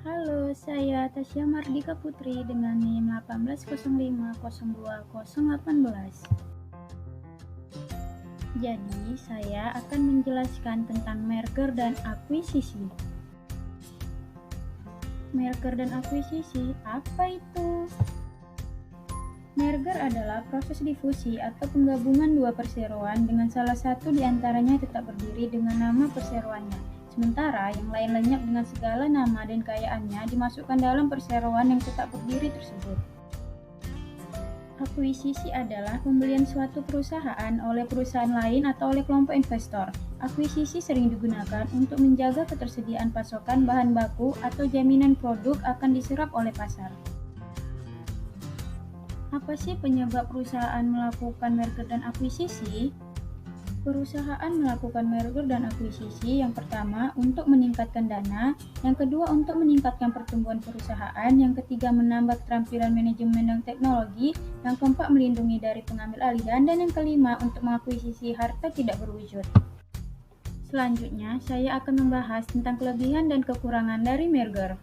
Halo, saya Tasya Mardika Putri dengan NIM 1805020018. Jadi, saya akan menjelaskan tentang merger dan akuisisi. Merger dan akuisisi, apa itu? Merger adalah proses difusi atau penggabungan dua perseroan dengan salah satu di antaranya tetap berdiri dengan nama perseroannya. Sementara yang lain lenyap dengan segala nama dan kekayaannya dimasukkan dalam perseroan yang tetap berdiri tersebut. Akuisisi adalah pembelian suatu perusahaan oleh perusahaan lain atau oleh kelompok investor. Akuisisi sering digunakan untuk menjaga ketersediaan pasokan bahan baku atau jaminan produk akan diserap oleh pasar. Apa sih penyebab perusahaan melakukan merger dan akuisisi? Perusahaan melakukan merger dan akuisisi yang pertama untuk meningkatkan dana, yang kedua untuk meningkatkan pertumbuhan perusahaan, yang ketiga menambah keterampilan manajemen dan teknologi, yang keempat melindungi dari pengambil alihan, dan yang kelima untuk mengakuisisi harta tidak berwujud. Selanjutnya, saya akan membahas tentang kelebihan dan kekurangan dari merger.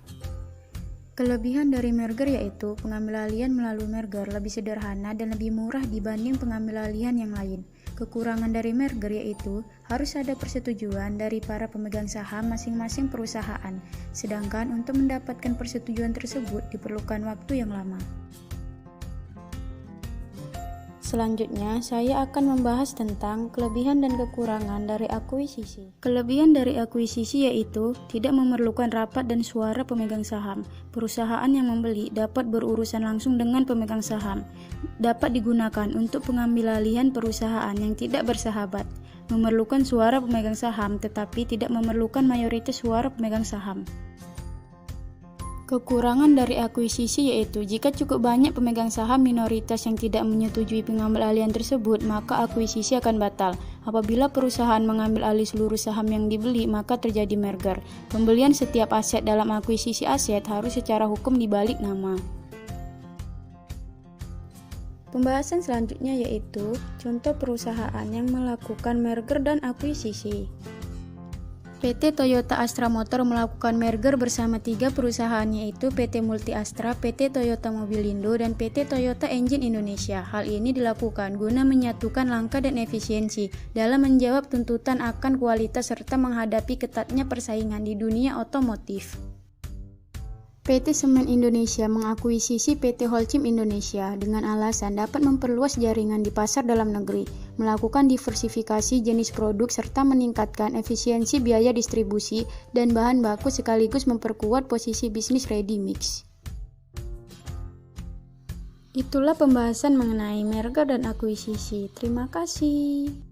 Kelebihan dari merger yaitu pengambilalihan melalui merger lebih sederhana dan lebih murah dibanding pengambilalihan yang lain. Kekurangan dari merger yaitu harus ada persetujuan dari para pemegang saham masing-masing perusahaan, sedangkan untuk mendapatkan persetujuan tersebut diperlukan waktu yang lama. Selanjutnya, saya akan membahas tentang kelebihan dan kekurangan dari akuisisi. Kelebihan dari akuisisi yaitu tidak memerlukan rapat dan suara pemegang saham. Perusahaan yang membeli dapat berurusan langsung dengan pemegang saham. Dapat digunakan untuk pengambilalihan perusahaan yang tidak bersahabat. Memerlukan suara pemegang saham tetapi tidak memerlukan mayoritas suara pemegang saham. Kekurangan dari akuisisi yaitu jika cukup banyak pemegang saham minoritas yang tidak menyetujui pengambilalihan tersebut, maka akuisisi akan batal. Apabila perusahaan mengambil alih seluruh saham yang dibeli, maka terjadi merger. Pembelian setiap aset dalam akuisisi aset harus secara hukum dibalik nama. Pembahasan selanjutnya yaitu contoh perusahaan yang melakukan merger dan akuisisi. PT Toyota Astra Motor melakukan merger bersama 3 perusahaan yaitu PT Multi Astra, PT Toyota Mobilindo, dan PT Toyota Engine Indonesia. Hal ini dilakukan guna menyatukan langkah dan efisiensi dalam menjawab tuntutan akan kualitas serta menghadapi ketatnya persaingan di dunia otomotif. PT Semen Indonesia mengakuisisi PT Holcim Indonesia dengan alasan dapat memperluas jaringan di pasar dalam negeri, melakukan diversifikasi jenis produk serta meningkatkan efisiensi biaya distribusi dan bahan baku sekaligus memperkuat posisi bisnis ready mix. Itulah pembahasan mengenai merger dan akuisisi. Terima kasih.